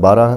12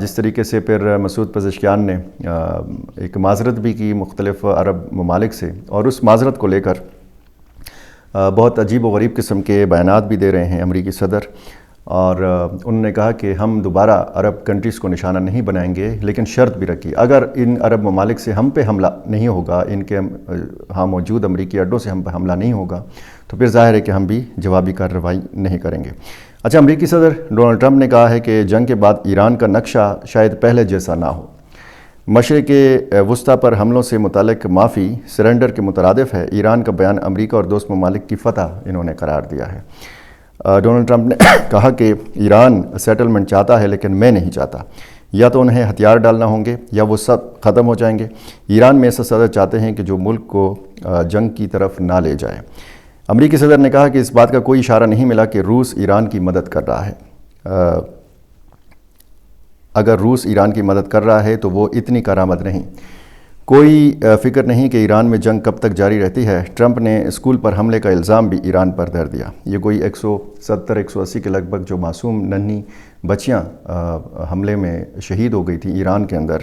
جس طریقے سے پھر مسعود پزشکیان نے ایک معذرت بھی کی مختلف عرب ممالک سے، اور اس معذرت کو لے کر بہت عجیب و غریب قسم کے بیانات بھی دے رہے ہیں امریکی صدر، اور انہوں نے کہا کہ ہم دوبارہ عرب کنٹریز کو نشانہ نہیں بنائیں گے، لیکن شرط بھی رکھی اگر ان عرب ممالک سے ہم پہ حملہ نہیں ہوگا، ان کے ہاں موجود امریکی اڈوں سے ہم پہ حملہ نہیں ہوگا، تو پھر ظاہر ہے کہ ہم بھی جوابی کارروائی نہیں کریں گے۔ اچھا، امریکی صدر ڈونلڈ ٹرمپ نے کہا ہے کہ جنگ کے بعد ایران کا نقشہ شاید پہلے جیسا نہ ہو۔ مشرق وسطیٰ پر حملوں سے متعلق معافی سرنڈر کے مترادف ہے۔ ایران کا بیان امریکہ اور دوست ممالک کی فتح انہوں نے قرار دیا ہے۔ ڈونلڈ ٹرمپ نے کہا کہ ایران سیٹلمنٹ چاہتا ہے لیکن میں نہیں چاہتا، یا تو انہیں ہتھیار ڈالنا ہوں گے یا وہ سب ختم ہو جائیں گے۔ ایران میں ایسا صدر چاہتے ہیں کہ جو ملک کو جنگ کی طرف نہ لے جائے۔ امریکی صدر نے کہا کہ اس بات کا کوئی اشارہ نہیں ملا کہ روس ایران کی مدد کر رہا ہے۔ اگر روس ایران کی مدد کر رہا ہے تو وہ اتنی کارآمد نہیں۔ کوئی فکر نہیں کہ ایران میں جنگ کب تک جاری رہتی ہے۔ ٹرمپ نے اسکول پر حملے کا الزام بھی ایران پر دھر دیا۔ یہ کوئی 170-180 کے لگ بھگ جو معصوم ننھی بچیاں حملے میں شہید ہو گئی تھیں ایران کے اندر،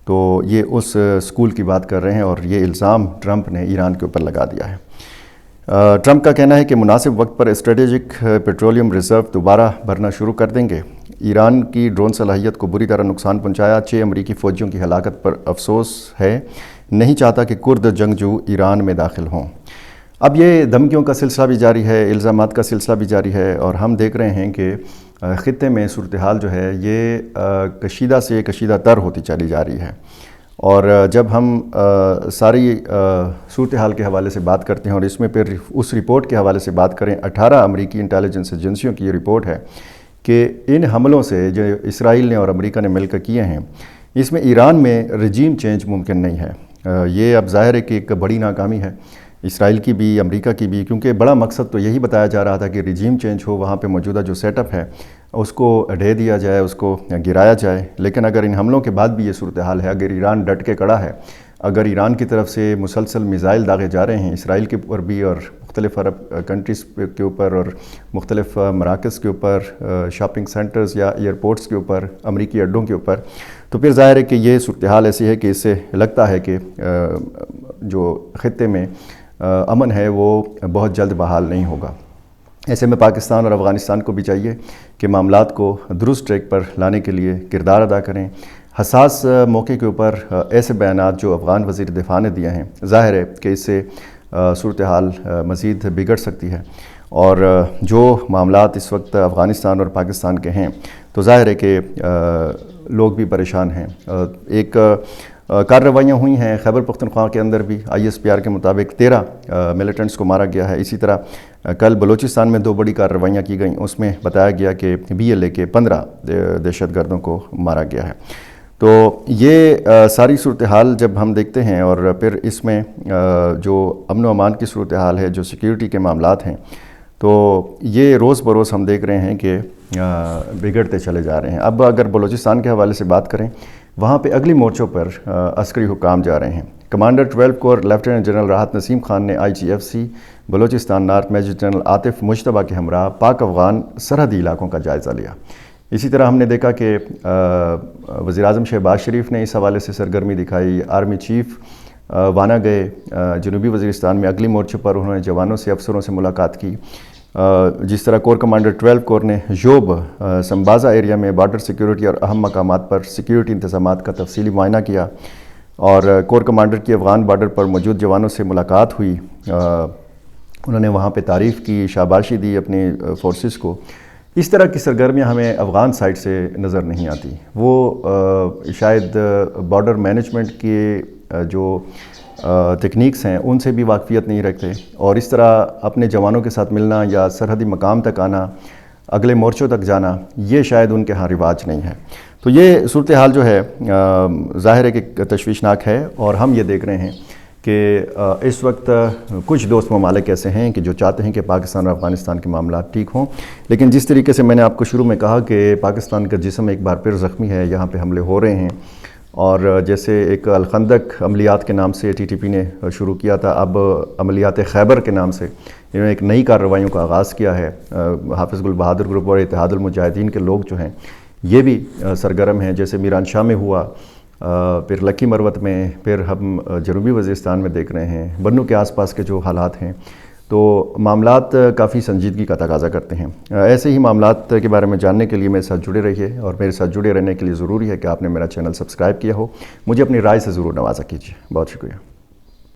تو یہ اس اسکول کی بات کر رہے ہیں، اور یہ الزام ٹرمپ نے ایران کے اوپر لگا دیا ہے۔ ٹرمپ کا کہنا ہے کہ مناسب وقت پر اسٹریٹجک پیٹرولیم ریزرو دوبارہ بھرنا شروع کر دیں گے۔ ایران کی ڈرون صلاحیت کو بری طرح نقصان پہنچایا۔ 6 امریکی فوجیوں کی ہلاکت پر افسوس ہے، نہیں چاہتا کہ کرد جنگجو ایران میں داخل ہوں۔ اب یہ دھمکیوں کا سلسلہ بھی جاری ہے، الزامات کا سلسلہ بھی جاری ہے، اور ہم دیکھ رہے ہیں کہ خطے میں صورتحال جو ہے یہ کشیدہ سے کشیدہ تر ہوتی چلی جا رہی ہے۔ اور جب ہم ساری صورتحال کے حوالے سے بات کرتے ہیں، اور اس میں پھر اس رپورٹ کے حوالے سے بات کریں، 18 امریکی انٹیلیجنس ایجنسیوں کی یہ رپورٹ ہے کہ ان حملوں سے جو اسرائیل نے اور امریکہ نے مل کر کیے ہیں، اس میں ایران میں رجیم چینج ممکن نہیں ہے۔ یہ اب ظاہر ہے کہ ایک بڑی ناکامی ہے اسرائیل کی بھی، امریکہ کی بھی، کیونکہ بڑا مقصد تو یہی بتایا جا رہا تھا کہ رجیم چینج ہو، وہاں پہ موجودہ جو سیٹ اپ ہے اس کو ڈھہ دیا جائے، اس کو گرایا جائے۔ لیکن اگر ان حملوں کے بعد بھی یہ صورتحال ہے، اگر ایران ڈٹ کے کڑا ہے، اگر ایران کی طرف سے مسلسل میزائل داغے جا رہے ہیں اسرائیل کے اوپر بھی، اور مختلف عرب کنٹریز کے اوپر، اور مختلف مراکز کے اوپر، شاپنگ سینٹرز یا ایئرپورٹس کے اوپر، امریکی اڈوں کے اوپر، تو پھر ظاہر ہے کہ یہ صورتحال ایسی ہے کہ اس سے لگتا ہے کہ جو خطے میں امن ہے وہ بہت جلد بحال نہیں ہوگا۔ ایسے میں پاکستان اور افغانستان کو بھی چاہیے کہ معاملات کو درست ٹریک پر لانے کے لیے کردار ادا کریں۔ حساس موقع کے اوپر ایسے بیانات جو افغان وزیر دفاع نے دیے ہیں، ظاہر ہے کہ اس سے صورتحال مزید بگڑ سکتی ہے، اور جو معاملات اس وقت افغانستان اور پاکستان کے ہیں تو ظاہر ہے کہ لوگ بھی پریشان ہیں۔ ایک کارروائیاں ہوئی ہیں خیبر پختونخوا کے اندر بھی، ISPR کے مطابق 13 ملیٹنٹس کو مارا گیا ہے۔ اسی طرح کل بلوچستان میں 2 بڑی کارروائیاں کی گئیں، اس میں بتایا گیا کہ BLA کے 15 دہشت گردوں کو مارا گیا ہے۔ تو یہ ساری صورتحال جب ہم دیکھتے ہیں، اور پھر اس میں جو امن و امان کی صورتحال ہے، جو سیکیورٹی کے معاملات ہیں، تو یہ روز بروز ہم دیکھ رہے ہیں کہ بگڑتے چلے جا رہے ہیں۔ اب اگر بلوچستان کے حوالے سے بات کریں، وہاں پہ اگلی مورچوں پر عسکری حکام جا رہے ہیں۔ Commander 12 corps lieutenant general Rahat Naseem Khan نے IGFC Balochistan north major general Atif Mujtaba کے ہمراہ پاک افغان سرحدی علاقوں کا جائزہ لیا۔ اسی طرح ہم نے دیکھا کہ وزیراعظم شہباز شریف نے اس حوالے سے سرگرمی دکھائی۔ آرمی چیف وانا گئے جنوبی وزیرستان میں، اگلی مورچے پر انہوں نے جوانوں سے، افسروں سے ملاقات کی۔ جس طرح کور کمانڈر 12 کور نے جوب سمبازا ایریا میں بارڈر سیکیورٹی اور اہم مقامات پر سیکیورٹی انتظامات کا تفصیلی معائنہ کیا، اور کور کمانڈر کی افغان بارڈر پر موجود جوانوں سے ملاقات ہوئی۔ انہوں نے وہاں پہ تعریف کی، شاباشی دی اپنی فورسز کو۔ اس طرح کی سرگرمیاں ہمیں افغان سائٹ سے نظر نہیں آتی۔ وہ شاید بارڈر مینجمنٹ کے جو ٹیکنیکس ہیں ان سے بھی واقفیت نہیں رکھتے، اور اس طرح اپنے جوانوں کے ساتھ ملنا یا سرحدی مقام تک آنا، اگلے مورچوں تک جانا، یہ شاید ان کے ہاں رواج نہیں ہے۔ تو یہ صورتحال جو ہے ظاہر ہے کہ تشویشناک ہے، اور ہم یہ دیکھ رہے ہیں کہ اس وقت کچھ دوست ممالک ایسے ہیں کہ جو چاہتے ہیں کہ پاکستان اور افغانستان کے معاملات ٹھیک ہوں، لیکن جس طریقے سے میں نے آپ کو شروع میں کہا کہ پاکستان کا جسم ایک بار پھر زخمی ہے، یہاں پہ حملے ہو رہے ہیں، اور جیسے ایک الخندق عملیات کے نام سے TTP نے شروع کیا تھا، اب عملیات خیبر کے نام سے انہوں نے ایک نئی کارروائیوں کا آغاز کیا ہے۔ حافظ گل بہادر گروپ اور اتحاد المجاہدین کے لوگ جو ہیں یہ بھی سرگرم ہیں، جیسے میران شاہ میں ہوا، پھر لکی مروت میں، پھر ہم جنوبی وزیرستان میں دیکھ رہے ہیں، بنوں کے آس پاس کے جو حالات ہیں، تو معاملات کافی سنجیدگی کا تقاضا کرتے ہیں۔ ایسے ہی معاملات کے بارے میں جاننے کے لیے میرے ساتھ جڑے رہیے، اور میرے ساتھ جڑے رہنے کے لیے ضروری ہے کہ آپ نے میرا چینل سبسکرائب کیا ہو۔ مجھے اپنی رائے سے ضرور نوازا کیجیے۔ بہت شکریہ۔